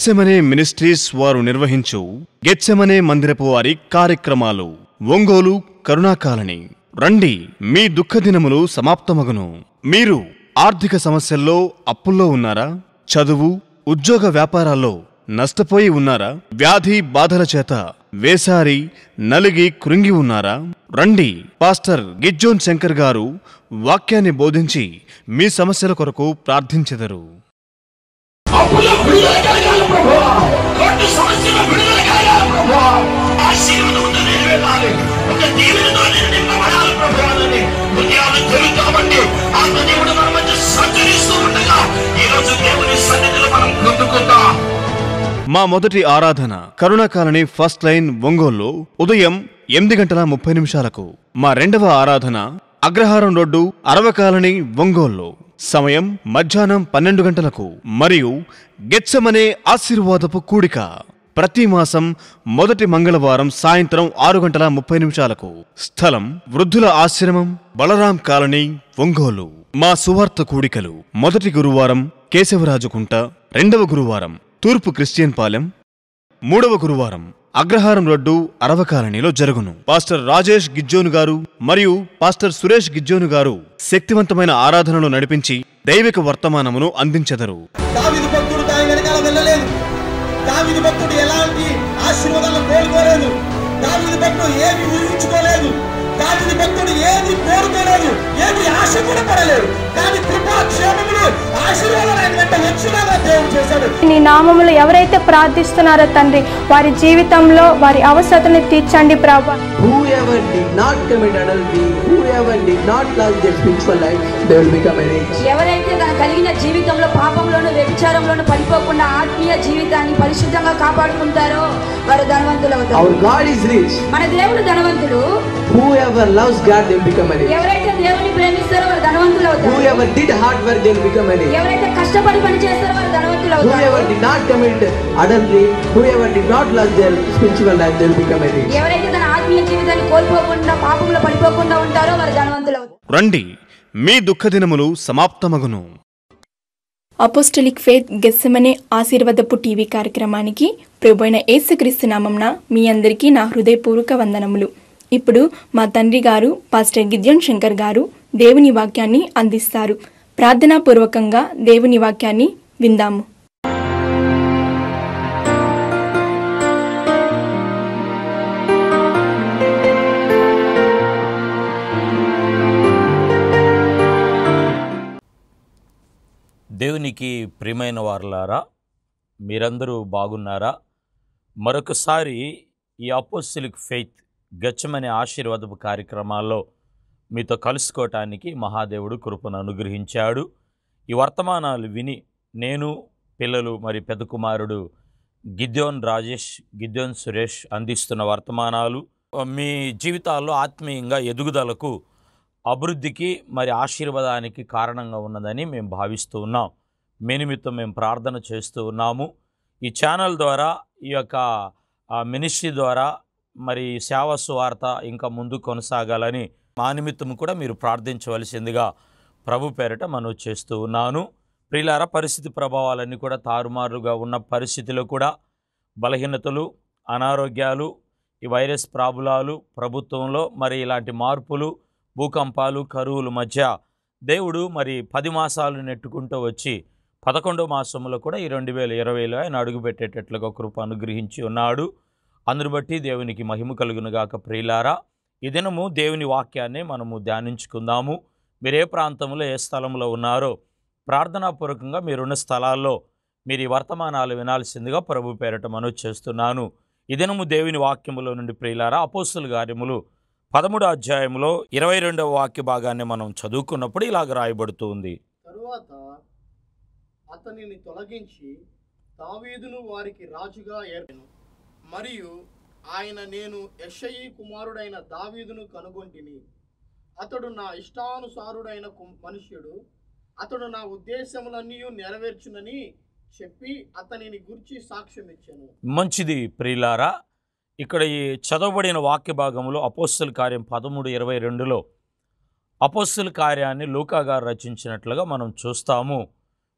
Gethsemane ministries వారు నిర్వహించు గెత్సెమనే మందిరపు వారి కార్యక్రమాలు. ఒంగోలు కరుణాకాలనీ. రండి, మీ దుఃఖదినములు సమాప్తమగును. మీరు ఆర్థిక సమస్యల్లో అప్పుల్లో ఉన్నారా? చదువు, ఉద్యోగ వ్యాపారాల్లో నష్టపోయి ఉన్నారా? వ్యాధి బాధల చేత వేసారి నలిగి కృంగి ఉన్నారా? రండి, పాస్టర్ గిజ్జోన్ శంకర్ గారు వాక్యాన్ని బోధించి మీ సమస్యల కొరకు ప్రార్థించెదరు. మా మొదటి ఆరాధన కరుణాకాలనీ ఫస్ట్ లైన్ ఒంగోలు ఉదయం 8:30 మా రెండవ ఆరాధన అగ్రహారం రోడ్డు అరవ కాలనీ ఒంగోలు సమయం మధ్యాహ్నం 12 మరియు గెత్సెమనే ఆశీర్వాదపు కూడిక ప్రతి మాసం మొదటి మంగళవారం సాయంత్రం 6:30 స్థలం వృద్ధుల ఆశ్రమం బలరాం కాలనీ ఒంగోలు. మా సువార్త కూడికలు మొదటి గురువారం కేశవరాజుకుంట, రెండవ గురువారం తూర్పు క్రిస్టియన్ పాలెం, మూడవ గురువారం అగ్రహారం రోడ్డు అరవ కాలనీలో జరుగును. పాస్టర్ రాజేష్ గిజ్జోను గారు మరియు పాస్టర్ సురేష్ గిజ్జోను గారు శక్తివంతమైన ఆరాధనలు నడిపించి దైవిక వర్తమానమును అందించెదరు. దావీదు భక్తుడు దాని వెనకాల వెళ్ళలేదు. దావీదు భక్తుడు ఎలాంటి ఆశీర్వాదాలను కోరుకోలేదు. దావీదు భక్తుడు ఏమి ఊహించుకోలేదు. దావీదు భక్తుడు ఏమి కోరుకోలేదు, ఏమి ఆశ కూడా పడలేదు. కానీ కృపాక్షేమములు ఆశీర్వాదాలు ఆయన వెంట వచ్చినాగా దేవుడు చేశాడు. నీ నామములో ఎవరైతే ప్రార్థిస్తున్నారో తండ్రి, వారి జీవితంలో వారి అవసరతను తీర్చండి ప్రభువా. Whoever did not commit adultery, whoever did not love their spiritual life, they will become rich. ఎవరైతే తన కలిగిన జీవితంలో పాపంలోను వ్యభిచారంలోను పడిపోకుండా ఆత్మీయ జీవితాన్ని పరిశుద్ధంగా కాపాడుకుంటారో వారు ధనవంతులు అవుతారు. Our God is rich. మన దేవుడు ధనవంతుడు. Whoever loves God, they will become rich. ఎవరైతే దేవుని ప్రేమిస్తారో వారు ధనవంతులు అవుతారు. Whoever did hard work, they will become rich. ఎవరైతే కష్టపడి పని చేస్తారో వారు ధనవంతులు అవుతారు. Whoever did not commit adultery, whoever did not love their spiritual life, they will become rich. ఎవరైతే తన ఆత్మీయ జీవితాన్ని కోల్పోకుండా పాపంలో పడిపోకుండా ఉంటారో వారు ధనవంతులు అవుతారు. రండి, మీ దుఃఖదినములు సమాప్తమగును. అపోస్టలిక్ ఫెయిత్ గెత్సెమనే ఆశీర్వాదపు టీవీ కార్యక్రమానికి ప్రభువైన యేసుక్రీస్తు నామమున మీ అందరికీ నా హృదయపూర్వక వందనములు. ఇప్పుడు మా తండ్రి గారు పాస్టర్ గిజ్జోన్ శంకర్ గారు దేవుని వాక్యాన్ని అందిస్తారు. ప్రార్థనాపూర్వకంగా దేవుని వాక్యాన్ని విందాము. దేవునికి ప్రియమైన వారలారా, మీరందరూ బాగున్నారా? మరొకసారి ఈ అపోస్టలిక్ ఫెయిత్ గెత్సెమనే ఆశీర్వాదపు కార్యక్రమాల్లో మీతో కలుసుకోవటానికి మహాదేవుడు కృపను అనుగ్రహించాడు. ఈ వర్తమానాలు విని నేను, పిల్లలు మరి పెద్ద కుమారుడు గిద్యోన్ రాజేష్, గిద్యోన్ సురేష్ అందిస్తున్న వర్తమానాలు మీ జీవితాల్లో ఆత్మీయంగా ఎదుగుదలకు, అభివృద్ధికి మరి ఆశీర్వాదానికి కారణంగా ఉన్నదని మేము భావిస్తూ ఉన్నాం. మీ నిమిత్తం మేము ప్రార్థన చేస్తూ ఉన్నాము. ఈ ఛానల్ ద్వారా, ఈ యొక్క మినిస్ట్రీ ద్వారా మరి సేవా సువార్త ఇంకా ముందు కొనసాగాలని మా నిమిత్తం కూడా మీరు ప్రార్థించవలసిందిగా ప్రభు పేరట మనవి చేస్తూ ఉన్నాను. ప్రియులారా, పరిస్థితి ప్రభావాలన్నీ కూడా తారుమారుగా ఉన్న పరిస్థితిలో కూడా బలహీనతలు, అనారోగ్యాలు, ఈ వైరస్ ప్రాబ్లాలు, ప్రభుత్వంలో మరి ఇలాంటి మార్పులు, భూకంపాలు, కరువుల మధ్య దేవుడు మరి 10 మాసాలు నెట్టుకుంటూ వచ్చి 11వ మాసంలో కూడా ఈ 2020లో ఆయన అడుగుపెట్టేటట్లుగా కృప అనుగ్రహించి ఉన్నాడు. అందును బట్టి దేవునికి మహిమ కలుగునుగాక. ప్రియులారా, ఈ దినము దేవుని వాక్యాన్ని మనము ధ్యానించుకుందాము. మీరు ఏ ప్రాంతంలో, ఏ స్థలంలో ఉన్నారో ప్రార్థనాపూర్వకంగా మీరున్న స్థలాల్లో మీరు ఈ వర్తమానాలు వినాల్సిందిగా ప్రభు పేరట మనవి చేస్తున్నాను. ఈ దినము దేవుని వాక్యములో నుండి ప్రియులారా, అపోస్తలుల కార్యములు 13వ అధ్యాయంలో 22వ వాక్య భాగాన్ని మనం చదువుకున్నప్పుడు ఇలాగ రాయబడుతుంది. తరువాత అతనిని తొలగించి దావీదును వారికి రాజుగా ఏర్పడెను. మరియు ఆయన, నేను యెషయి కుమారుడైన దావీదును కనుగొంటిని. అతడు నా ఇష్టానుసారుడైన మనుష్యుడు. అతడు నా ఉద్దేశములన్నీ నెరవేర్చునని చెప్పి అతనిని గురించి సాక్ష్యం ఇచ్చాను. మంచిది ప్రియులారా, ఇక్కడ ఈ చదవబడిన వాక్య భాగంలో అపోస్తలుల కార్యం 13:22లో అపోస్తలుల కార్యాన్ని లూకా గారు రచించినట్లుగా మనం చూస్తాము.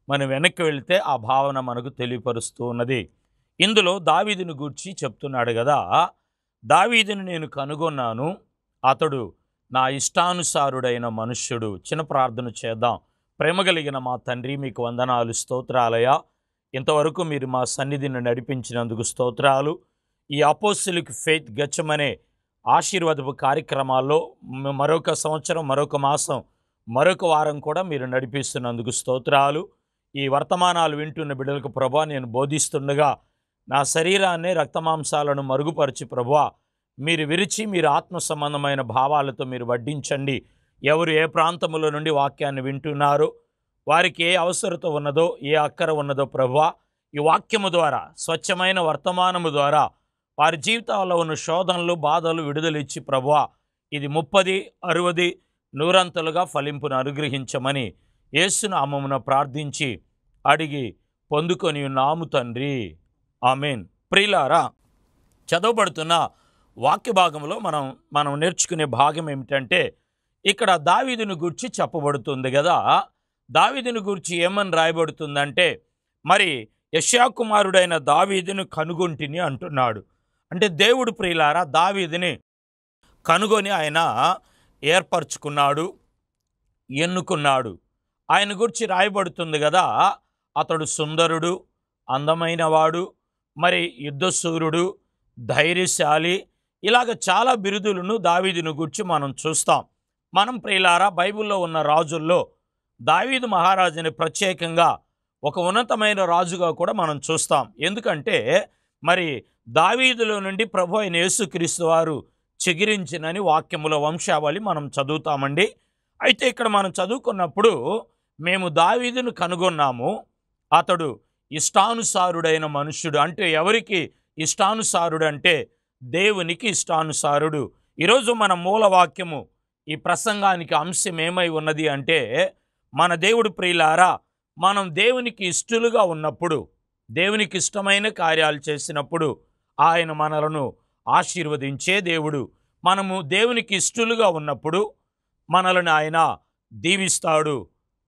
మనం వెనక్కి వెళ్తే ఆ భావన మనకు తెలియపరుస్తూ ఉన్నది. ఇందులో దావీదుని గూర్చి చెప్తున్నాడు కదా, దావీదుని నేను కనుగొన్నాను, అతడు నా ఇష్టానుసారుడైన మనుష్యుడు. చిన్న ప్రార్థన చేద్దాం. ప్రేమ కలిగిన మా తండ్రి, మీకు వందనాలు, స్తోత్రాలయ. ఇంతవరకు మీరు మా సన్నిధిని నడిపించినందుకు స్తోత్రాలు. ఈ అపోస్తలిక్ ఫెయిత్ గెచ్చమనే ఆశీర్వాదపు కార్యక్రమాల్లో మరొక సంవత్సరం, మరొక మాసం, మరొక వారం కూడా మీరు నడిపిస్తున్నందుకు స్తోత్రాలు. ఈ వర్తమానాలు వింటున్న బిడ్డలకు ప్రభువా, నేను బోధిస్తుండగా నా శరీరాన్ని, రక్తమాంసాలను మరుగుపరిచి ప్రభువా మీరు విరిచి, మీరు ఆత్మ సంబంధమైన భావాలతో మీరు వడ్డించండి. ఎవరు ఏ ప్రాంతంలో నుండి వాక్యాన్ని వింటున్నారో, వారికి ఏ అవసరత ఉన్నదో, ఏ అక్కర ఉన్నదో ప్రభువా, ఈ వాక్యము ద్వారా, స్వచ్ఛమైన వర్తమానము ద్వారా వారి జీవితాల్లో ఉన్న శోధనలు, బాధలు విడుదలిచ్చి ప్రభువా ఇది 30, 60, 100 ఫలింపును అనుగ్రహించమని యేసు నామమున ప్రార్థించి అడిగి పొందుకొని ఉన్నాము తండ్రి, ఆమేన్. ప్రియులారా, చదవబడుతున్న వాక్య భాగంలో మనం నేర్చుకునే భాగం ఏమిటంటే, ఇక్కడ దావీదుని గూర్చి చెప్పబడుతుంది కదా. దావీదుని గూర్చి ఏమని రాయబడుతుందంటే, మరి యెషయా కుమారుడైన దావీదును కనుగొంటిని అంటున్నాడు. అంటే దేవుడు ప్రియులారా దావీదుని కనుగొని ఆయన ఏర్పరచుకున్నాడు, ఎన్నుకున్నాడు. ఆయన గురించి రాయబడుతుంది కదా, అతడు సుందరుడు, అందమైనవాడు, మరి యుద్ధశూరుడు, ధైర్యశాలి, ఇలాగ చాలా బిరుదులను దావీదుని గురించి మనం చూస్తాం. మనం ప్రియులారా బైబిల్లో ఉన్న రాజుల్లో దావీదు మహారాజుని ప్రత్యేకంగా ఒక ఉన్నతమైన రాజుగా కూడా మనం చూస్తాం. ఎందుకంటే మరి దావీదులో నుండి ప్రభు అయిన యేసుక్రీస్తు వారు చిగిరించినని వాక్యముల వంశావళి మనం చదువుతామండి. అయితే ఇక్కడ మనం చదువుకున్నప్పుడు మేము దావీదును కనుగొన్నాము, అతడు ఇష్టానుసారుడైన మనుష్యుడు. అంటే ఎవరికి ఇష్టానుసారుడు అంటే దేవునికి ఇష్టానుసారుడు. ఈరోజు మన మూలవాక్యము, ఈ ప్రసంగానికి అంశం ఏమై ఉన్నది అంటే, మన దేవుడు ప్రియులారా మనం దేవునికి ఇష్టలుగా ఉన్నప్పుడు, దేవునికి ఇష్టమైన కార్యాలు చేసినప్పుడు ఆయన మనలను ఆశీర్వదించే దేవుడు. మనము దేవునికి ఇష్టలుగా ఉన్నప్పుడు మనలను ఆయన దీవిస్తాడు,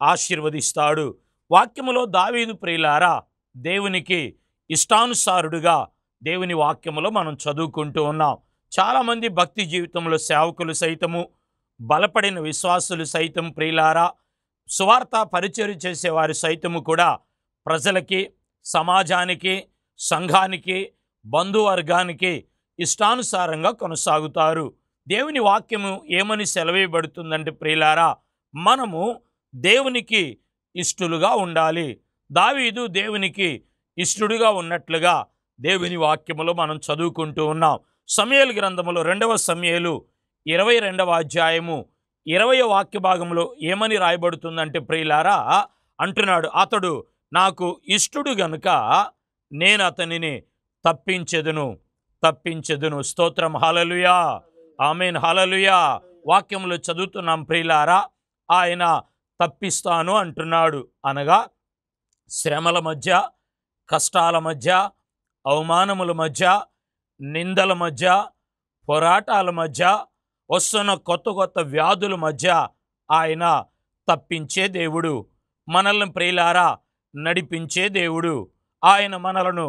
ఆశీర్వదిస్తాడు. వాక్యములో దావీదు ప్రియులారా దేవునికి ఇష్టానుసారుడుగా దేవుని వాక్యములో మనం చదువుకుంటూ ఉన్నాం. చాలామంది భక్తి జీవితంలో సేవకులు సైతము, బలపడిన విశ్వాసులు సైతం ప్రియులారా, సువార్త పరిచర్య చేసేవారు సైతము కూడా ప్రజలకి, సమాజానికి, సంఘానికి, బంధువర్గానికి ఇష్టానుసారంగా కొనసాగుతారు. దేవుని వాక్యము ఏమని సెలవేయబడుతుందంటే ప్రియులారా, మనము దేవునికి ఇష్టలుగా ఉండాలి. దావీదు దేవునికి ఇష్టడుగా ఉన్నట్లుగా దేవుని వాక్యములో మనం చదువుకుంటూ ఉన్నాం. సమూయేలు గ్రంథములో 2వ సమూయేలు 22వ అధ్యాయము 20వ వాక్య భాగంలో ఏమని రాయబడుతుందంటే ప్రియులారా అంటున్నాడు, అతడు నాకు ఇష్టడు గనుక నేను అతనిని తప్పించెదను. స్తోత్రం, హల్లెలూయా, ఆమేన్, హల్లెలూయా. వాక్యంలో చదువుతున్నాం ప్రియులారా, ఆయన తప్పిస్తాను అంటున్నాడు. అనగా శ్రమల మధ్య, కష్టాల మధ్య, అవమానముల మధ్య, నిందల మధ్య, పోరాటాల మధ్య, వస్తున్న కొత్త వ్యాధుల మధ్య ఆయన తప్పించే దేవుడు. మనల్ని ప్రియులారా నడిపించే దేవుడు. ఆయన మనలను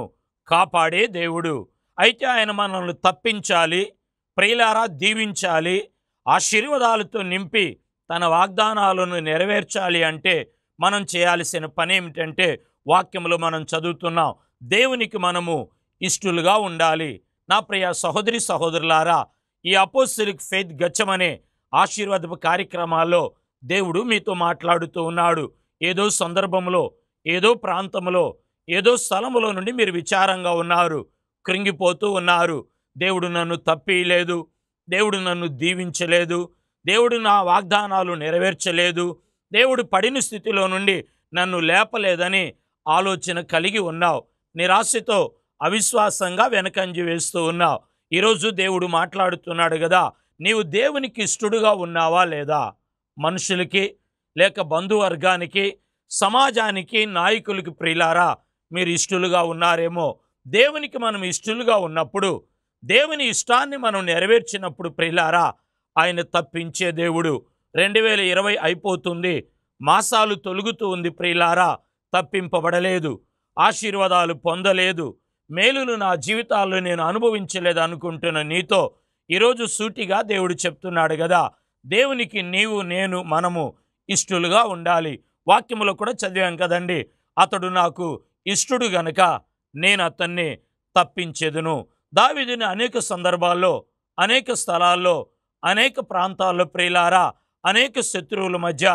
కాపాడే దేవుడు. అయితే ఆయన మనల్ని తప్పించాలి, ప్రియులారా దీవించాలి, ఆశీర్వాదాలతో నింపి తన వాగ్దానాలను నెరవేర్చాలి అంటే మనం చేయాల్సిన పని ఏమిటంటే, వాక్యంలో మనం చదువుతున్నాం, దేవునికి మనము ఇష్టలుగా ఉండాలి. నా ప్రియ సహోదరి సహోదరులారా, ఈ అపోస్తలిక్ ఫెయిత్ గెచ్చమనే ఆశీర్వాదపు కార్యక్రమాల్లో దేవుడు మీతో మాట్లాడుతూ ఉన్నాడు. ఏదో సందర్భంలో, ఏదో ప్రాంతంలో, ఏదో స్థలములో నుండి మీరు విచారంగా ఉన్నారు, కృంగిపోతూ ఉన్నారు. దేవుడు నన్ను తప్పియలేదు, దేవుడు నన్ను దీవించలేదు, దేవుడు నా వాగ్దానాలు నెరవేర్చలేదు, దేవుడు పడిన స్థితిలో నుండి నన్ను లేపలేదని ఆలోచన కలిగి ఉన్నావు. నిరాశతో, అవిశ్వాసంగా వెనకంజి వేస్తూ ఉన్నావు. ఈరోజు దేవుడు మాట్లాడుతున్నాడు కదా, నీవు దేవునికి ఇష్టడుగా ఉన్నావా లేదా? మనుషులకి, లేక బంధువర్గానికి, సమాజానికి, నాయకులకి ప్రియులారా మీరు ఇష్టలుగా ఉన్నారేమో. దేవునికి మనం ఇష్టలుగా ఉన్నప్పుడు, దేవుని ఇష్టాన్ని మనం నెరవేర్చినప్పుడు ప్రియులారా ఆయన తప్పించే దేవుడు. 2020 అయిపోతుంది, మాసాలు తొలుగుతూ ఉంది ప్రియులారా, తప్పింపబడలేదు, ఆశీర్వాదాలు పొందలేదు, మేలులు నా జీవితాల్లో నేను అనుభవించలేదు అనుకుంటున్న నీతో ఈరోజు సూటిగా దేవుడు చెప్తున్నాడు కదా, దేవునికి నీవు నేను మనము ఇష్టలుగా ఉండాలి. వాక్యములో కూడా చదివాం కదండి, అతడు నాకు ఇష్టడు గనుక నేను అతన్ని తప్పించెదను. దావీదుని అనేక సందర్భాల్లో, అనేక స్థలాల్లో, అనేక ప్రాంతాల్లో ప్రియులారా, అనేక శత్రువుల మధ్య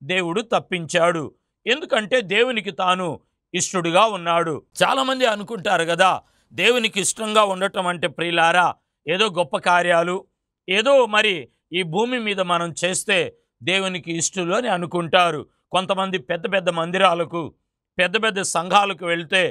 దేవుడు తప్పించాడు. ఎందుకంటే దేవునికి తాను ఇష్టడుగా ఉన్నాడు. చాలామంది అనుకుంటారు కదా, దేవునికి ఇష్టంగా ఉండటం అంటే ప్రియులారా ఏదో గొప్ప కార్యాలు, ఏదో మరి ఈ భూమి మీద మనం చేస్తే దేవునికి ఇష్టలు అని అనుకుంటారు. కొంతమంది పెద్ద పెద్ద మందిరాలకు, పెద్ద పెద్ద సంఘాలకు వెళ్తే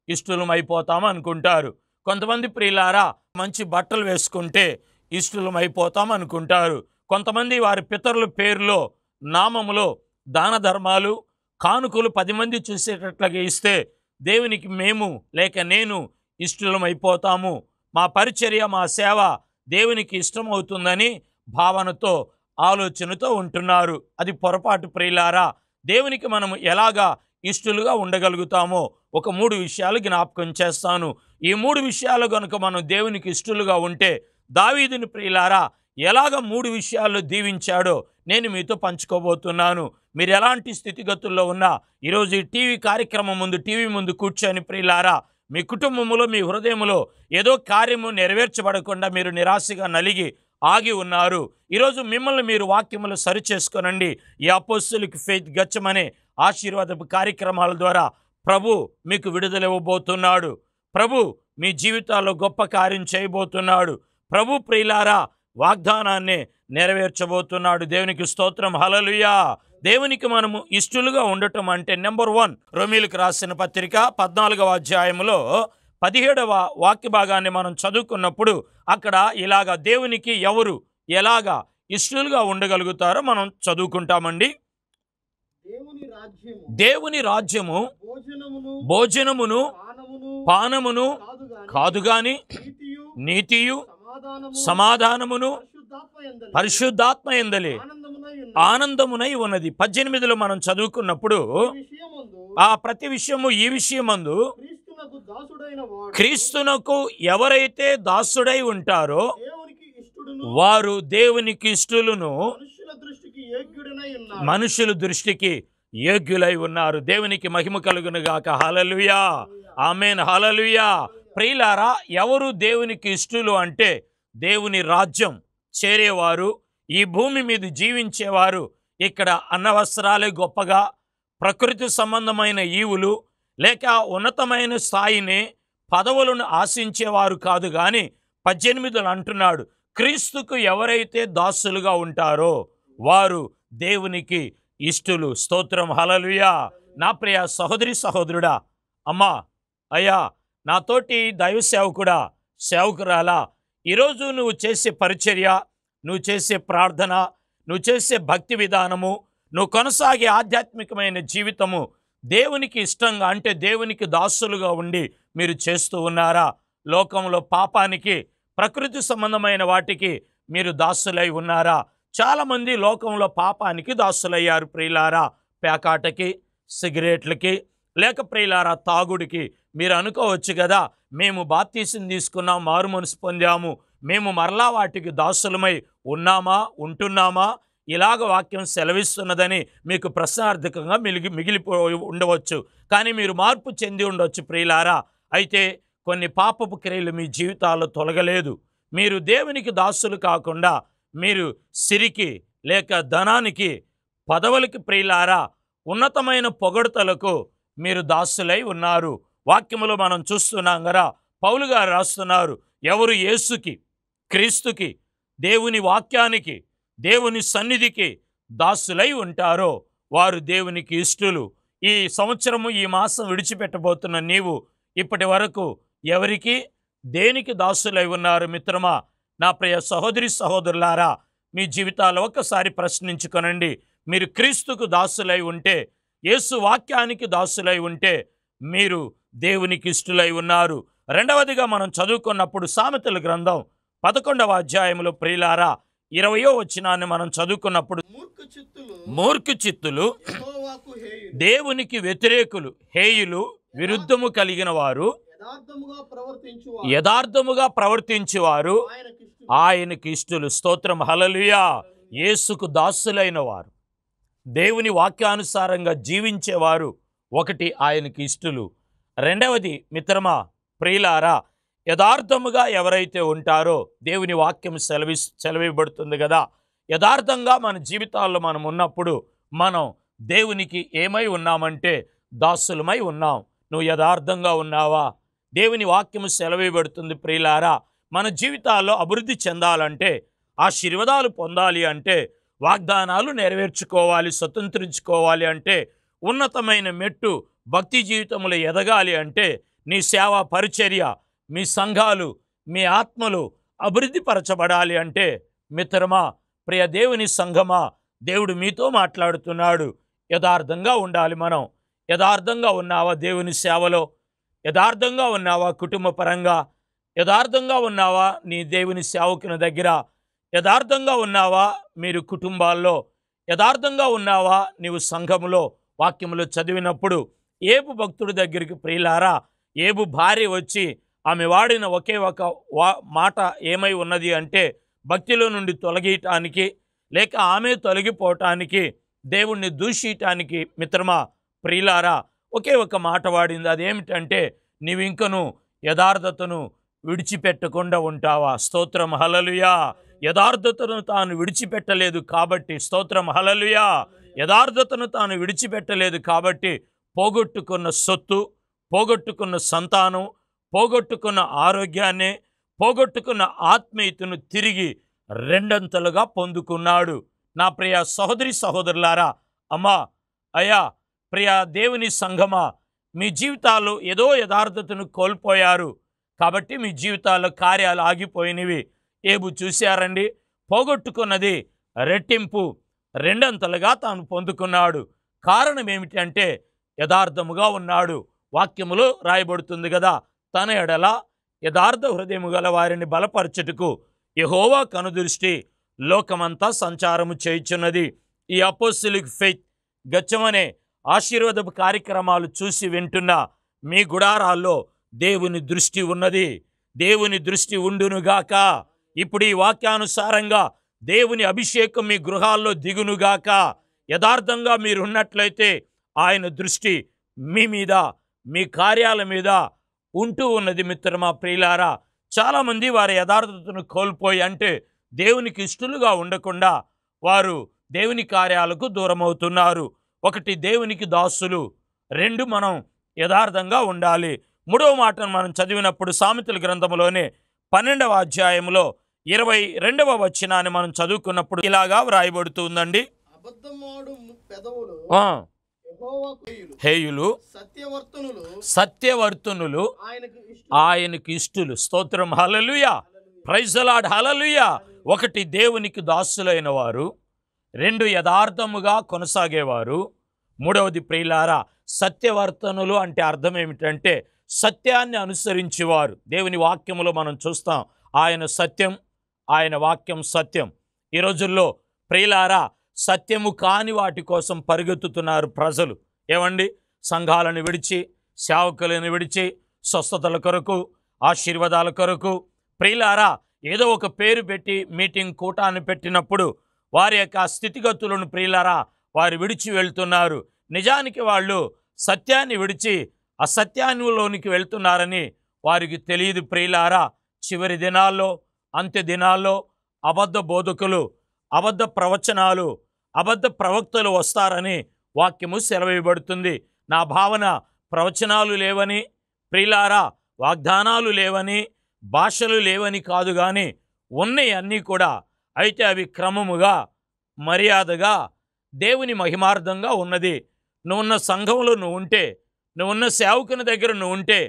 ఇష్టలం అయిపోతాం అనుకుంటారు. కొంతమంది ప్రియులారా మంచి బట్టలు వేసుకుంటే ఇష్టలం అయిపోతాం అనుకుంటారు. కొంతమంది వారి పితరుల పేరులో, నామములో దాన ధర్మాలు, కానుకలు 10 మంది చూసేటట్లుగా ఇస్తే దేవునికి మేము లేక నేను ఇష్టలం అయిపోతాము, మా పరిచర్య, మా సేవ దేవునికి ఇష్టమవుతుందని భావనతో, ఆలోచనతో ఉంటున్నారు. అది పొరపాటు ప్రియులారా. దేవునికి మనము ఎలాగా ఇష్టలుగా ఉండగలుగుతామో ఒక 3 విషయాలు జ్ఞాపకం చేస్తాను. ఈ 3 విషయాలు కనుక మనం దేవునికి ఇష్టలుగా ఉంటే దావీదుని ప్రియులారా ఎలాగ 3 విషయాల్లో దీవించాడో నేను మీతో పంచుకోబోతున్నాను. మీరు ఎలాంటి స్థితిగతుల్లో ఉన్నా ఈరోజు ఈ టీవీ కార్యక్రమం ముందు, టీవీ ముందు కూర్చొని ప్రియులారా మీ కుటుంబంలో, మీ హృదయంలో ఏదో కార్యము నెరవేర్చబడకుండా మీరు నిరాశగా నలిగి ఆగి ఉన్నారు. ఈరోజు మిమ్మల్ని మీరు వాక్యములు సరిచేసుకోనండి. ఈ అపోస్తలిక్ ఫెయిత్ గెత్సెమనే ఆశీర్వాదపు కార్యక్రమాల ద్వారా ప్రభు మీకు విడుదల ఇవ్వబోతున్నాడు. ప్రభు మీ జీవితాల్లో గొప్ప కార్యం చేయబోతున్నాడు. ప్రభు ప్రియులారా వాగ్దానాన్ని నెరవేర్చబోతున్నాడు. దేవునికి స్తోత్రం, హల్లెలూయా. దేవునికి మనము ఇష్టలుగా ఉండటం అంటే నెంబర్ 1, రోమీయులకు రాసిన పత్రిక 14వ అధ్యాయంలో 17వ వాక్య భాగాన్ని మనం చదువుకున్నప్పుడు అక్కడ ఇలాగా దేవునికి ఎవరు ఎలాగా ఇష్టలుగా ఉండగలుగుతారో మనం చదువుకుంటామండి. దేవుని రాజ్యము భోజనమును పానమును కాదు గాని నీతియు సమాధానమును పరిశుద్ధాత్మ యందలి ఆనందమునై ఉన్నది. 18లో మనం చదువుకున్నప్పుడు ఆ ప్రతి విషయము ఈ విషయమందు క్రీస్తునకు ఎవరైతే దాసుడై ఉంటారో వారు దేవునికి ఇష్టలును మనుషుల దృష్టికి యోగ్యులై ఉన్నారు. దేవునికి మహిమ కలుగును గాక. హల్లెలూయా, ఆమేన్, హల్లెలూయా. ప్రియులారా ఎవరు దేవునికి ఇష్టలు అంటే దేవుని రాజ్యం చేరేవారు, ఈ భూమి మీద జీవించేవారు, ఇక్కడ అన్నవస్త్రాలే గొప్పగా, ప్రకృతి సంబంధమైన ఈవులు లేక ఉన్నతమైన స్థాయిని, పదవులను ఆశించేవారు కాదు. కానీ 18లో అంటున్నాడు, క్రీస్తుకు ఎవరైతే దాసులుగా ఉంటారో వారు దేవునికి ఇష్టలు. స్తోత్రం, హల్లెలూయా. నా ప్రియ సహోదరి సహోదరుడా, అమ్మా, అయ్యా, నాతోటి దైవ సేవకుడా, సేవకురాలా, ఈరోజు నువ్వు చేసే పరిచర్య, నువ్వు చేసే ప్రార్థన, నువ్వు చేసే భక్తి విధానము, నువ్వు కొనసాగే ఆధ్యాత్మికమైన జీవితము దేవునికి ఇష్టంగా అంటే దేవునికి దాసులుగా ఉండి మీరు చేస్తూ ఉన్నారా? లోకంలో పాపానికి, ప్రకృతి సంబంధమైన వాటికి మీరు దాసులై ఉన్నారా? చాలామంది లోకంలో పాపానికి దాసులయ్యారు ప్రియులారా. పేకాటకి, సిగరెట్లకి, లేక ప్రియులారా తాగుడికి. మీరు అనుకోవచ్చు కదా, మేము బాప్తీసం తీసుకున్నాం, మారు మనసు పొందాము, మేము మరలా వాటికి దాసులమై ఉన్నామా, ఉంటున్నామా? ఇలాగ వాక్యం సెలవిస్తున్నదని మీకు ప్రశ్నార్థకంగా మిగిలిపోయి ఉండవచ్చు. కానీ మీరు మార్పు చెంది ఉండవచ్చు ప్రియులారా. అయితే కొన్ని పాపపు క్రియలు మీ జీవితాల్లో తొలగలేదు. మీరు దేవునికి దాసులు కాకుండా మీరు సిరికి లేక ధనానికి, పదవులకి ప్రియులారా, ఉన్నతమైన పొగడ్తలకు మీరు దాసులై ఉన్నారు. వాక్యములో మనం చూస్తున్నాం కదా, పౌలు గారు రాస్తున్నారు, ఎవరు యేసుకి, క్రీస్తుకి, దేవుని వాక్యానికి, దేవుని సన్నిధికి దాసులై ఉంటారో వారు దేవునికి ఇష్టలు. ఈ సంవత్సరము, ఈ మాసం విడిచిపెట్టబోతున్న నీవు ఇప్పటి వరకు ఎవరికి, దేనికి దాసులై ఉన్నారు? మిత్రమా, నా ప్రియ సహోదరి సహోదరులారా, మీ జీవితాలు ఒక్కసారి ప్రశ్నించుకొనండి. మీరు క్రీస్తుకు దాసులై ఉంటే, యేసు వాక్యానికి దాసులై ఉంటే మీరు దేవునికి ఇష్టలై ఉన్నారు. రెండవదిగా మనం చదువుకున్నప్పుడు సామెతల గ్రంథం 11వ అధ్యాయంలో ప్రియులారా 20వ వచనాన్ని మనం చదువుకున్నప్పుడు, మూర్ఖ చిత్తులు దేవునికి వ్యతిరేకులు, హేయులు, విరుద్ధము కలిగిన వారు యథార్థముగా ప్రవర్తించువారు ఆయనకి ఇష్టలు. స్తోత్రం, హల్లెలూయా. యేసుకు దాసులైన వారు, దేవుని వాక్యానుసారంగా జీవించేవారు ఒకటి ఆయనకి ఇష్టలు. రెండవది మిత్రమా, ప్రియులారా, యథార్థముగా ఎవరైతే ఉంటారో దేవుని వాక్యం సెలవివ్వబడుతుంది కదా, యథార్థంగా మన జీవితాల్లో మనం ఉన్నప్పుడు మనం దేవునికి ఏమై ఉన్నామంటే దాసులమై ఉన్నాం. నువ్వు యథార్థంగా ఉన్నావా? దేవుని వాక్యము సెలవివ్వబడుతుంది ప్రియులారా, మన జీవితాల్లో అభివృద్ధి చెందాలంటే, ఆశీర్వాదాలు పొందాలి అంటే, వాగ్దానాలు నెరవేర్చుకోవాలి, స్వతంత్రించుకోవాలి అంటే, ఉన్నతమైన మెట్టు భక్తి జీవితంలో ఎదగాలి అంటే, నీ సేవా పరిచర్య, మీ సంఘాలు, మీ ఆత్మలు అభివృద్ధి పరచబడాలి అంటే, మిత్రమా, ప్రియ దేవుని సంఘమా, దేవుడు మీతో మాట్లాడుతున్నాడు. యథార్థంగా ఉండాలి. మనం యథార్థంగా ఉన్నావా? దేవుని సేవలో యథార్థంగా ఉన్నావా? కుటుంబ పరంగా యథార్థంగా ఉన్నావా? నీ దేవుని సేవకుని దగ్గర యథార్థంగా ఉన్నావా? మీరు కుటుంబాల్లో యథార్థంగా ఉన్నావా? నీవు సంఘములో వాక్యములో చదివినప్పుడు ఏబు భక్తుడి దగ్గరికి ప్రియులారా, ఏబు భార్య వచ్చి ఆమె వాడిన ఒకే ఒక మాట ఏమై ఉన్నది అంటే, భక్తిలో నుండి తొలగియటానికి లేక ఆమె తొలగిపోవటానికి, దేవుణ్ణి దూషించటానికి మిత్రమా, ప్రియులారా, ఒకే ఒక మాట వాడింది. అదేమిటంటే, నీవింకను యథార్థతను విడిచిపెట్టకుండా ఉంటావా? స్తోత్రం, హల్లెలూయా. యథార్థతను తాను విడిచిపెట్టలేదు కాబట్టి, స్తోత్రం, హల్లెలూయా. యథార్థతను తాను విడిచిపెట్టలేదు కాబట్టి పోగొట్టుకున్న సొత్తు, పోగొట్టుకున్న సంతానం, పోగొట్టుకున్న ఆరోగ్యాన్ని, పోగొట్టుకున్న ఆత్మీయతను తిరిగి రెండంతలుగా పొందుకున్నాడు. నా ప్రియ సహోదరి సహోదరులారా, అమ్మా, అయ్యా, ప్రియ దేవుని సంఘమా, మీ జీవితాల్లో ఏదో యథార్థతను కోల్పోయారు కాబట్టి మీ జీవితాల్లో కార్యాలు ఆగిపోయినవి. ఏబు చూశారండి, పోగొట్టుకున్నది రెట్టింపు రెండంతలుగా తాను పొందుకున్నాడు. కారణం ఏమిటంటే యథార్థముగా ఉన్నాడు. వాక్యములో రాయబడుతుంది కదా, తన ఎడల యథార్థ హృదయము గల వారిని బలపరచుటకు యెహోవా కనుదృష్టి లోకమంతా సంచారము చేయుచున్నది. ఈ అపోస్తలిక్ ఫెయిత్ గెత్సెమనే ఆశీర్వాదపు కార్యక్రమాలు చూసి వింటున్న మీ గుడారాల్లో దేవుని దృష్టి ఉన్నది. దేవుని దృష్టి ఉండునుగాక. ఇప్పుడు ఈ వాక్యానుసారంగా దేవుని అభిషేకం మీ గృహాల్లో దిగునుగాక. యథార్థంగా మీరు ఉన్నట్లయితే ఆయన దృష్టి మీ మీద, మీ కార్యాల మీద ఉంటూ ఉన్నది. మిత్రమా, ప్రియులారా, చాలామంది వారి యథార్థతను కోల్పోయి, అంటే దేవునికి ఇష్టలుగా ఉండకుండా వారు దేవుని కార్యాలకు దూరమవుతున్నారు. ఒకటి, దేవునికి దాసులు. రెండు, మనం యథార్థంగా ఉండాలి. మూడవ మాటను మనం చదివినప్పుడు సామెతల గ్రంథంలోనే 12వ అధ్యాయంలో 22వ వచనాన్ని మనం చదువుకున్నప్పుడు ఇలాగా వ్రాయబడుతుందండి. హేయులు, సత్యవర్తనులు ఆయనకి ఇష్టలు. స్తోత్రం, హల్లెలూయా. ప్రైజ్ ది లార్డ్, హల్లెలూయా. ఒకటి, దేవునికి దాసులైన వారు. రెండు, యథార్థముగా కొనసాగేవారు. మూడవది ప్రియులారా, సత్యవర్తనులు అంటే అర్థం ఏమిటంటే సత్యాన్ని అనుసరించేవారు. దేవుని వాక్యములో మనం చూస్తాం, ఆయన సత్యం, ఆయన వాక్యం సత్యం. ఈ రోజుల్లో ప్రియులారా, సత్యము కాని వాటి కోసం పరిగెత్తుతున్నారు ప్రజలు. ఏమండి, సంఘాలను విడిచి, సేవకులను విడిచి, స్వస్థతల కొరకు, ఆశీర్వాదాల కొరకు, ప్రియులారా, ఏదో ఒక పేరు పెట్టి మీటింగ్ కూటాన్ని పెట్టినప్పుడు వారి యొక్క స్థితిగతులను ప్రియులారా వారు విడిచి వెళ్తున్నారు. నిజానికి వాళ్ళు సత్యాన్ని విడిచి అసత్యాన్నిలోనికి వెళ్తున్నారని వారికి తెలియదు. ప్రియులారా, చివరి దినాల్లో, అంత్య దినాల్లో అబద్ధ బోధకులు, అబద్ధ ప్రవచనాలు, అబద్ధ ప్రవక్తలు వస్తారని వాక్యము సెలవివ్వబడుతుంది. నా భావన, ప్రవచనాలు లేవని ప్రియులారా, వాగ్దానాలు లేవని, భాషలు లేవని కాదు, కానీ ఉన్నాయి అన్నీ కూడా. అయితే అవి క్రమముగా, మర్యాదగా, దేవుని మహిమార్థంగా ఉన్నది. నువ్వున్న సంఘంలో నువ్వు ఉంటే, నువ్వున్న సేవకుని దగ్గర నువ్వు ఉంటే,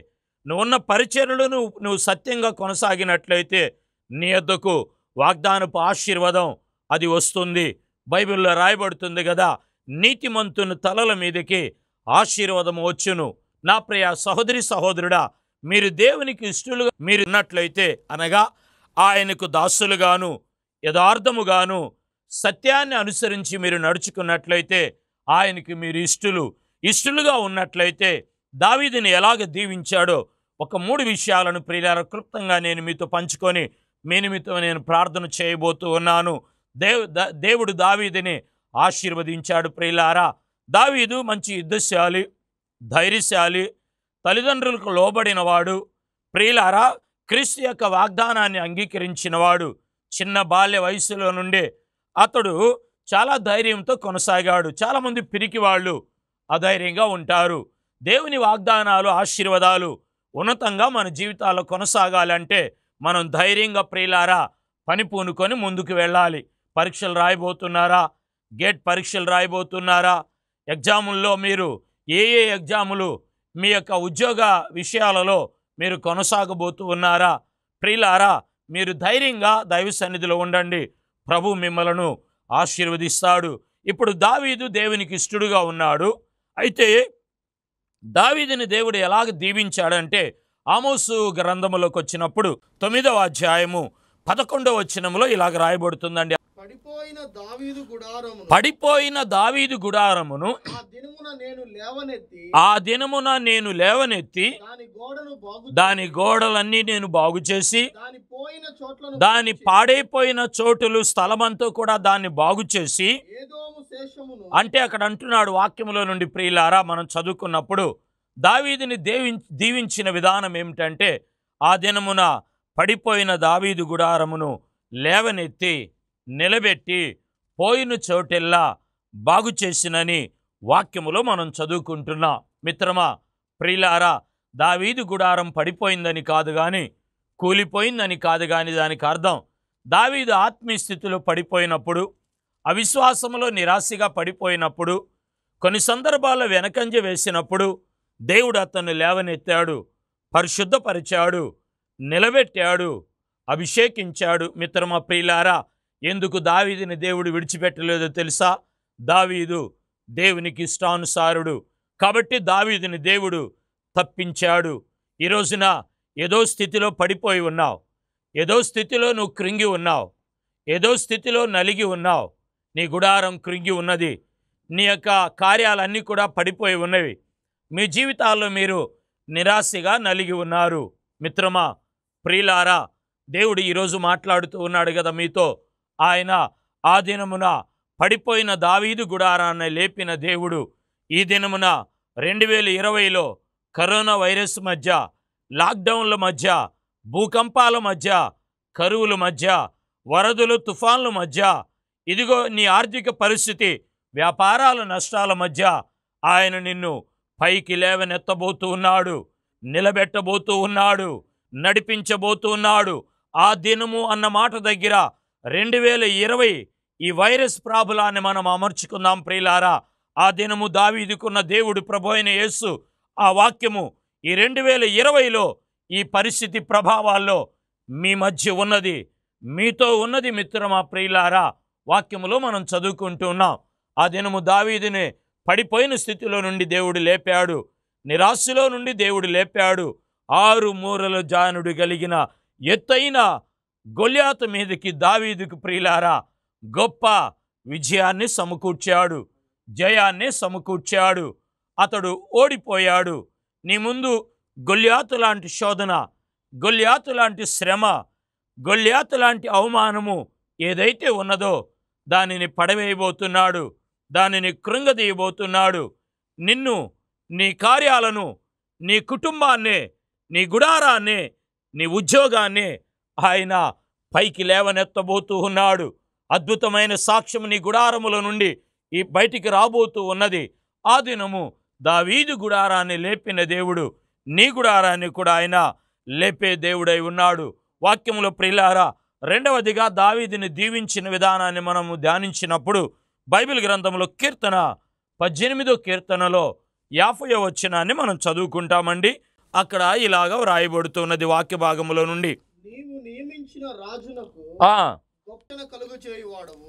నువ్వున్న పరిచర్యలు నువ్వు సత్యంగా కొనసాగినట్లయితే నీ యొద్దకు వాగ్దానపు ఆశీర్వాదం అది వస్తుంది. బైబిల్లో రాయబడుతుంది కదా, నీతిమంతుని తలల మీదకి ఆశీర్వాదం వచ్చును. నా ప్రియ సహోదరి సహోదరుడా, మీరు దేవునికి ఇష్టలుగా మీరు ఉన్నట్లయితే, అనగా ఆయనకు దాసులుగాను యథార్థముగాను సత్యాన్ని అనుసరించి మీరు నడుచుకున్నట్లయితే ఆయనకి మీరు ఇష్టలుగా ఉన్నట్లయితే, దావీదుని ఎలాగ దీవించాడో ఒక 3 విషయాలను ప్రియులారా క్లుప్తంగా నేను మీతో పంచుకొని మీ నిమిత్తం నేను ప్రార్థన చేయబోతూ ఉన్నాను. దేవుడు దావీదుని ఆశీర్వదించాడు. ప్రియులారా, దావీదు మంచి యుద్ధశాలి, ధైర్యశాలి, తల్లిదండ్రులకు లోబడినవాడు. ప్రియులారా, క్రీస్తు యొక్క వాగ్దానాన్ని అంగీకరించినవాడు. చిన్న బాల్య వయసులో నుండే అతడు చాలా ధైర్యంతో కొనసాగాడు. చాలామంది పిరికి వాళ్ళు అధైర్యంగా ఉంటారు. దేవుని వాగ్దానాలు, ఆశీర్వాదాలు ఉన్నతంగా మన జీవితాల్లో కొనసాగాలంటే మనం ధైర్యంగా ప్రియులారా పని పూనుకొని ముందుకు వెళ్ళాలి. పరీక్షలు రాయబోతున్నారా? గేట్ పరీక్షలు రాయబోతున్నారా? ఎగ్జాముల్లో మీరు ఏ ఎగ్జాములు మీ యొక్క ఉద్యోగ విషయాలలో మీరు కొనసాగబోతూ ఉన్నారా? ప్రియులారా, మీరు ధైర్యంగా దైవ సన్నిధిలో ఉండండి. ప్రభు మిమ్మలను ఆశీర్వదిస్తాడు. ఇప్పుడు దావీదు దేవునికి ఇష్టడుగా ఉన్నాడు. అయితే దావీదుని దేవుడు ఎలాగ దీవించాడంటే ఆమోసు గ్రంథములోకి వచ్చినప్పుడు 9వ అధ్యాయము 11వ వచనములో ఇలాగ రాయబడుతుందండి. పడిపోయిన దావీదు గుడారమును ఆ దినమున నేను లేవనెత్తి దాని గోడలన్నీ నేను బాగు చేసి దాని పాడైపోయిన చోటులు స్థలమంతా కూడా దాన్ని బాగు చేసి, అంటే అక్కడ అంటున్నాడు వాక్యములో నుండి ప్రియులారా మనం చదువుకున్నప్పుడు దావీదుని దీవించిన విధానం ఏమిటంటే ఆ దినమున పడిపోయిన దావీదు గుడారమును లేవనెత్తి నిలబెట్టి పోయిన చోటెల్లా బాగు చేసినని వాక్యములో మనం చదువుకుంటున్నాం. మిత్రమా, ప్రియులారా, దావీదు గుడారం పడిపోయిందని కాదు కానీ, కూలిపోయిందని కాదు కానీ దానికి అర్థం దావీదు ఆత్మీయ స్థితిలో పడిపోయినప్పుడు, అవిశ్వాసములో నిరాశగా పడిపోయినప్పుడు, కొన్ని సందర్భాల్లో వెనకంజ వేసినప్పుడు దేవుడు అతన్ని లేవనెత్తాడు, పరిశుద్ధపరిచాడు, నిలబెట్టాడు, అభిషేకించాడు. మిత్రమా, ప్రియులారా, ఎందుకు దావీదుని దేవుడు విడిచిపెట్టలేదో తెలుసా? దావీదు దేవునికి ఇష్టానుసారుడు కాబట్టి దావీదుని దేవుడు తప్పించాడు. ఈ రోజున ఏదో స్థితిలో పడిపోయి ఉన్నావు, ఏదో స్థితిలో నువ్వు కృంగి ఉన్నావు, ఏదో స్థితిలో నలిగి ఉన్నావు, నీ గుడారం కృంగి ఉన్నది, నీ యొక్క కార్యాలన్నీ కూడా పడిపోయి ఉన్నవి, మీ జీవితాల్లో మీరు నిరాశగా నలిగి ఉన్నారు. మిత్రమా, ప్రియులారా, దేవుడు ఈరోజు మాట్లాడుతూ ఉన్నాడు కదా మీతో. ఆయన ఆ దినమున పడిపోయిన దావీదు గుడారాన్ని లేపిన దేవుడు ఈ దినమున 2020లో కరోనా వైరస్ మధ్య, లాక్డౌన్ల మధ్య, భూకంపాల మధ్య, కరువుల మధ్య, వరదలు తుఫాన్ల మధ్య, ఇదిగో నీ ఆర్థిక పరిస్థితి, వ్యాపారాల నష్టాల మధ్య ఆయన నిన్ను పైకి లేవనెత్తబోతూ ఉన్నాడు, నిలబెట్టబోతూ ఉన్నాడు, నడిపించబోతూ ఉన్నాడు. ఆ దినము అన్న మాట దగ్గర 2020 ఈ వైరస్ ప్రాబలాన్ని మనం అమర్చుకుందాం ప్రియులారా. ఆ దినము దావీదుకున్న దేవుడు ప్రభు అయిన యేసు ఆ వాక్యము ఈ 2020లో ఈ పరిస్థితి ప్రభావాల్లో మీ మధ్య ఉన్నది, మీతో ఉన్నది. మిత్రమా, ప్రియులారా, వాక్యములో మనం చదువుకుంటూ ఉన్నాం. ఆ దినము దావీదుని పడిపోయిన స్థితిలో నుండి దేవుడు లేపాడు, నిరాశలో నుండి దేవుడు లేపాడు. 6 మూరల జానుడు కలిగిన ఎత్తైన గొల్యాతు మీదకి దావీదుకు ప్రియులారా గొప్ప విజయాన్ని సమకూర్చాడు, జయాన్ని సమకూర్చాడు. అతడు ఓడిపోయాడు. నీ ముందు గొల్యాతు లాంటి శోధన, గొల్యాతు లాంటి శ్రమ, గొల్యాతు లాంటి అవమానము ఏదైతే ఉన్నదో దానిని పడవేయబోతున్నాడు, దానిని కృంగదీయబోతున్నాడు. నిన్ను, నీ కార్యాలను, నీ కుటుంబాన్ని, నీ గుడారాన్ని, నీ ఉద్యోగాన్ని ఆయన పైకి లేవనెత్తబోతూ ఉన్నాడు. అద్భుతమైన సాక్ష్యం నీ గుడారముల నుండి ఈ బయటికి రాబోతూ ఉన్నది. ఆ దినము దావీదు గుడారాన్ని లేపిన దేవుడు నీ గుడారాన్ని కూడా ఆయన లేపే దేవుడై ఉన్నాడు. వాక్యములో ప్రియులారా, రెండవదిగా దావీదుని దీవించిన విధానాన్ని మనము ధ్యానించినప్పుడు బైబిల్ గ్రంథంలో కీర్తన 18వ కీర్తనలో 50వ వచనాన్ని మనం చదువుకుంటామండి. అక్కడ ఇలాగా వ్రాయబడుతున్నది వాక్య భాగములో నుండి, నీవు నియమించిన రాజునకు గొప్పన కలుగు చేయువాడవు,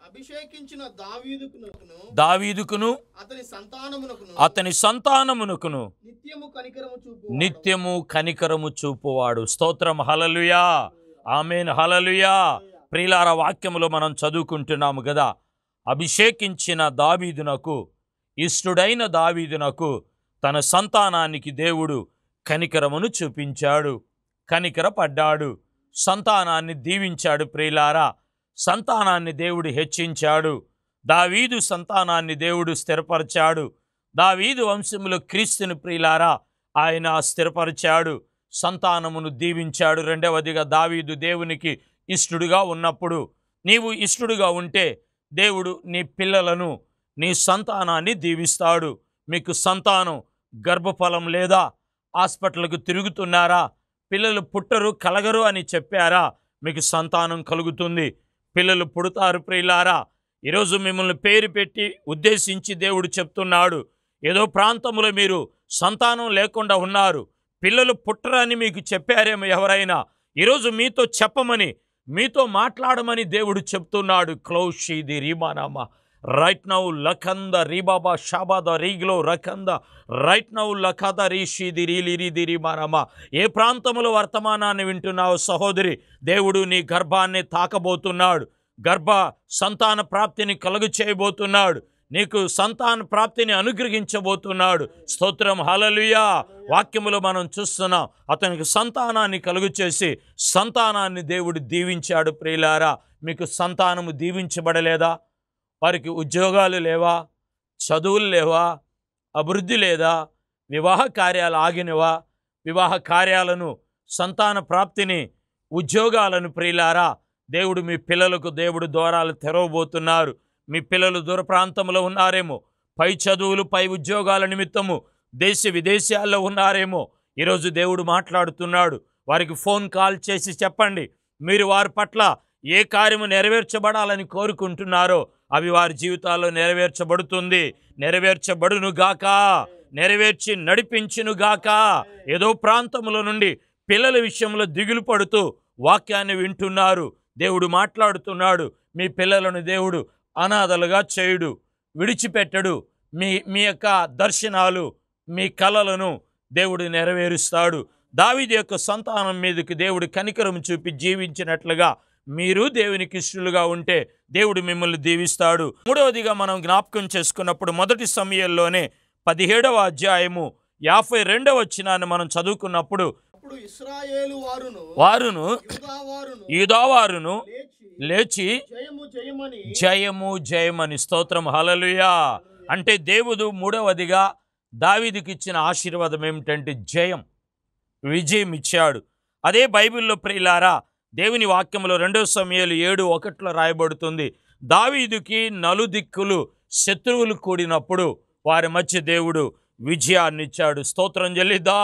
అభిషేకించిన దావీదుకును అతని సంతానమునకును నిత్యము కనికరము చూపువాడు. స్తోత్రం, హల్లెలూయా, ఆమేన్, హల్లెలూయా. ప్రియులారా, వాక్యములో మనం చదువుకుంటున్నాము కదా, అభిషేకించిన దావీదునకు, ఇష్టుడైన దావీదునకు, తన సంతానానికి దేవుడు కనికరమును చూపించాడు, కనికరపడ్డాడు, సంతానాన్ని దీవించాడు. ప్రియులారా, సంతానాన్ని దేవుడు హెచ్చించాడు. దావీదు సంతానాన్ని దేవుడు స్థిరపరిచాడు. దావీదు వంశములో క్రీస్తుని ప్రియులారా ఆయన స్థిరపరిచాడు, సంతానమును దీవించాడు. రెండవదిగా దావీదు దేవునికి ఇష్టడుగా ఉన్నప్పుడు, నీవు ఇష్టడుగా ఉంటే దేవుడు నీ పిల్లలను, నీ సంతానాన్ని దీవిస్తాడు. మీకు సంతానం, గర్భఫలం లేదా? హాస్పిటల్కు తిరుగుతున్నారా? పిల్లలు పుట్టరు, కలగరు అని చెప్పారా? మీకు సంతానం కలుగుతుంది, పిల్లలు పుడతారు. ప్రియులారా, ఈరోజు మిమ్మల్ని పేరు పెట్టి ఉద్దేశించి దేవుడు చెప్తున్నాడు, ఏదో ప్రాంతంలో మీరు సంతానం లేకుండా ఉన్నారు, పిల్లలు పుట్టరని మీకు చెప్పారేమో ఎవరైనా, ఈరోజు మీతో చెప్పమని, మీతో మాట్లాడమని దేవుడు చెప్తున్నాడు. క్లౌషీది రీమానామ right now లఖంద రీబాబా Shabada రీగ్లో రఖంద right now లఖద రీషీది రీలిరిది రీమానామ. ఏ ప్రాంతంలో వర్తమానాన్ని వింటున్నావు సహోదరి, దేవుడు నీ గర్భాన్ని తాకబోతున్నాడు, గర్భ సంతాన ప్రాప్తిని కలుగు చేయబోతున్నాడు, నీకు సంతాన ప్రాప్తిని అనుగ్రహించబోతున్నాడు. స్తోత్రం, హల్లెలూయా. వాక్యములో మనం చూస్తున్నాం, అతనికి సంతానాన్ని కలుగు చేసి సంతానాన్ని దేవుడు దీవించాడు. ప్రియులారా, మీకు సంతానము దీవించబడలేదా? వారికి ఉద్యోగాలు లేవా? చదువులు లేవా? అభివృద్ధి లేదా? వివాహ కార్యాలు ఆగినవా? వివాహ కార్యాలను, సంతాన ప్రాప్తిని, ఉద్యోగాలను ప్రియులారా దేవుడు మీ పిల్లలకు దేవుడు ద్వారాలు తెరవబోతున్నారు. మీ పిల్లలు దూర ప్రాంతంలో ఉన్నారేమో, పై చదువులు, పై ఉద్యోగాల నిమిత్తము దేశ విదేశాల్లో ఉన్నారేమో. ఈరోజు దేవుడు మాట్లాడుతున్నాడు. వారికి ఫోన్ కాల్ చేసి చెప్పండి, మీరు వారి పట్ల ఏ కార్యము నెరవేర్చబడాలని కోరుకుంటున్నారో అవి వారి జీవితాల్లో నెరవేర్చబడుతుంది. నెరవేర్చబడునుగాక, నెరవేర్చి నడిపించునుగాక. ఏదో ప్రాంతంలో నుండి పిల్లల విషయంలో దిగులు పడుతూ వాక్యాన్ని వింటున్నారు. దేవుడు మాట్లాడుతున్నాడు, మీ పిల్లలను దేవుడు అనాథలుగా చేయుడు, విడిచిపెట్టడు. మీ యొక్క దర్శనాలు, మీ కలలను దేవుడు నెరవేరుస్తాడు. దావీదు యొక్క సంతానం మీదకి దేవుడు కనికరం చూపి జీవించినట్లుగా మీరు దేవునికి ఇష్టలుగా ఉంటే దేవుడు మిమ్మల్ని దీవిస్తాడు. మూడవదిగా మనం జ్ఞాపకం చేసుకున్నప్పుడు మొదటి సమయంలోనే 17వ అధ్యాయము 52వ వచనాన్ని మనం చదువుకున్నప్పుడు, ఇశ్రాయేలు వారును యూదావారును లేచి జయము జయమని. స్తోత్రం, హల్లెలూయా. అంటే దేవుడు మూడవదిగా దావీదుకి ఇచ్చిన ఆశీర్వాదం ఏమిటంటే జయం, విజయం ఇచ్చాడు. అదే బైబిల్లో ప్రియులారా దేవుని వాక్యంలో 2 సమూయేలు 7:1 రాయబడుతుంది, దావీదుకి నలుదిక్కులు శత్రువులు కూడినప్పుడు వారి మధ్య దేవుడు విజయాన్ని ఇచ్చాడు. స్తోత్రం చెల్లిద్దా,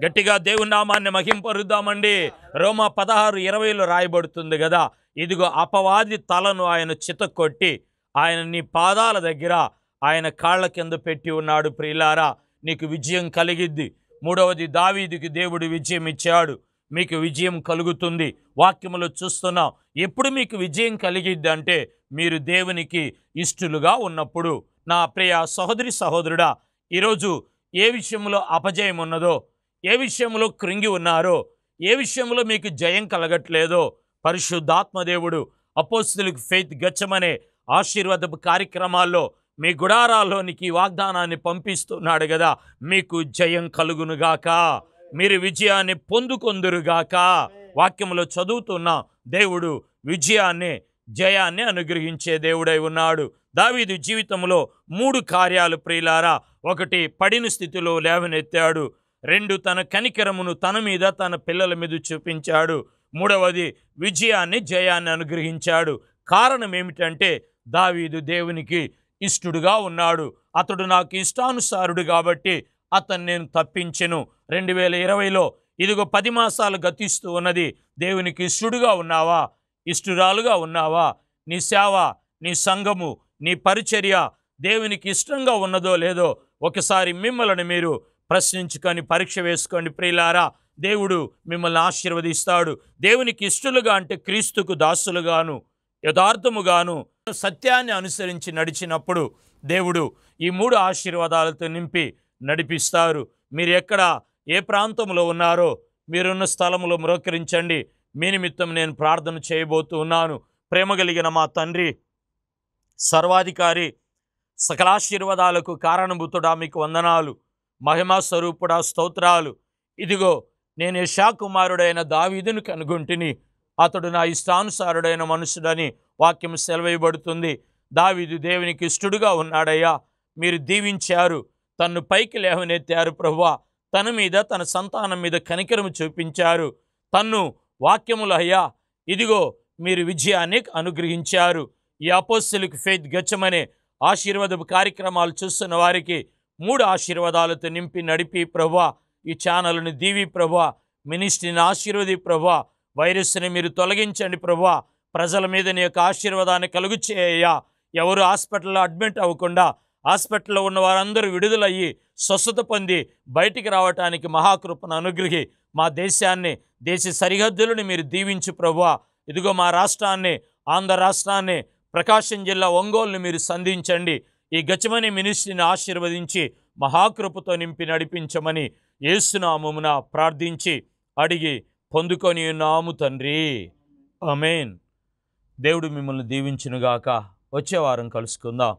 గట్టిగా దేవుని నామాన్ని మహింపరుద్దామండి. రోమా 16:20 రాయబడుతుంది కదా, ఇదిగో అపవాది తలను ఆయన చితకొట్టి ఆయన నీ పాదాల దగ్గర ఆయన కాళ్ళ కింద పెట్టి ఉన్నాడు. ప్రియులారా, నీకు విజయం కలిగిద్ది. మూడవది, దావీదుకి దేవుడు విజయం ఇచ్చాడు, మీకు విజయం కలుగుతుంది. వాక్యములో చూస్తున్నాం, ఎప్పుడు మీకు విజయం కలిగిద్ది అంటే మీరు దేవునికి ఇష్టలుగా ఉన్నప్పుడు. నా ప్రియ సహోదరి సహోదరుడా, ఈరోజు ఏ విషయంలో అపజయం ఉన్నదో, ఏ విషయంలో కృంగి ఉన్నారో, ఏ విషయంలో మీకు జయం కలగట్లేదో, పరిశుద్ధాత్మదేవుడు అపోస్తలుకు ఫెయిత్ గెచ్చమనే ఆశీర్వాదపు కార్యక్రమాల్లో మీ గుడారాల్లోనికి వాగ్దానాన్ని పంపిస్తున్నాడు కదా, మీకు జయం కలుగునుగాక, మీరు విజయాన్ని పొందుకొందురుగాక. వాక్యంలో చదువుతున్నా దేవుడు విజయాన్ని, జయాన్ని అనుగ్రహించే దేవుడై ఉన్నాడు. దావీదు జీవితంలో 3 కార్యాలు ప్రియులారా. 1, పడిన స్థితిలో లేవనెత్తాడు. 2, తన కనికరమును తన మీద తన పిల్లల మీద చూపించాడు. 3వది, విజయాన్ని, జయాన్ని అనుగ్రహించాడు. కారణం ఏమిటంటే దావీదు దేవునికి ఇష్టడుగా ఉన్నాడు. అతడు నాకు ఇష్టానుసారుడు కాబట్టి అతన్ని నేను తప్పించెను. 2020లో ఇదిగో 10 మాసాలు గతిస్తూ ఉన్నది. దేవునికి ఇష్టడుగా ఉన్నావా? ఇష్టురాలుగా ఉన్నావా? నీ సేవ, నీ సంఘము, నీ పరిచర్య దేవునికి ఇష్టంగా ఉన్నదో లేదో ఒకసారి మిమ్మల్ని మీరు ప్రశ్నించుకొని పరీక్ష వేసుకోండి. ప్రియులారా, దేవుడు మిమ్మల్ని ఆశీర్వదిస్తాడు. దేవునికి ఇష్టలుగా అంటే క్రీస్తుకు దాసులుగాను, యథార్థముగాను, సత్యాన్ని అనుసరించి నడిచినప్పుడు దేవుడు ఈ 3 ఆశీర్వాదాలతో నింపి నడిపిస్తారు. మీరు ఎక్కడ, ఏ ప్రాంతంలో ఉన్నారో మీరున్న స్థలంలో మ్రోకరించండి. మీ నిమిత్తం నేను ప్రార్థన చేయబోతూ ఉన్నాను. ప్రేమ కలిగిన మా తండ్రి, సర్వాధికారి, సకలాశీర్వాదాలకు కారణభూతుడా, మీకు వందనాలు. మహిమా స్వరూపుడా, స్తోత్రాలు. ఇదిగో నేను యెషయా కుమారుడైన దావీదును కనుగొంటిని, అతడు నా ఇష్టానుసారుడైన మనుషుడని వాక్యం సెలవేయబడుతుంది. దావీదు దేవునికి ఇష్టడుగా ఉన్నాడయ్యా. మీరు దీవించారు, తన్ను పైకి లేవనెత్తారు ప్రభువా. తన మీద తన సంతానం మీద కనికరము చూపించారు. తన్ను వాక్యములు అయ్యా ఇదిగో మీరు విజయాన్ని అనుగ్రహించారు. ఈ అపోస్తలిక్ ఫెయిత్ గెచ్చమనే ఆశీర్వాదపు కార్యక్రమాలు చూస్తున్న వారికి 3 ఆశీర్వాదాలతో నింపి నడిపి ప్రభువా. ఈ ఛానల్ని దీవి ప్రభువా. మినిస్ట్రీని ఆశీర్వది ప్రభువా. వైరస్ని మీరు తొలగించండి ప్రభువా. ప్రజల మీద నీ యొక్క ఆశీర్వాదాన్ని కలుగు చేయ్యా. ఎవరు హాస్పిటల్లో అడ్మిట్ అవ్వకుండా హాస్పిటల్లో ఉన్న వారందరూ విడుదలయ్యి స్వస్థత పొంది బయటికి రావటానికి మహాకృపను అనుగ్రహి మా దేశాన్ని, దేశ సరిహద్దులను మీరు దీవించు ప్రభువా. ఇదిగో మా రాష్ట్రాన్ని, ఆంధ్ర రాష్ట్రాన్ని, ప్రకాశం జిల్లా ఒంగోలుని మీరు సంధించండి. ఈ గెచ్చమని మినిస్ట్రీని ఆశీర్వదించి మహాకృపతో నింపి నడిపించమని యేసు నామమున ప్రార్థించి అడిగి పొందుకొని ఉన్నాము తండ్రి. ఆమేన్. దేవుడు మిమ్మల్ని దీవించునుగాక. వచ్చే వారం కలుసుకుందాం.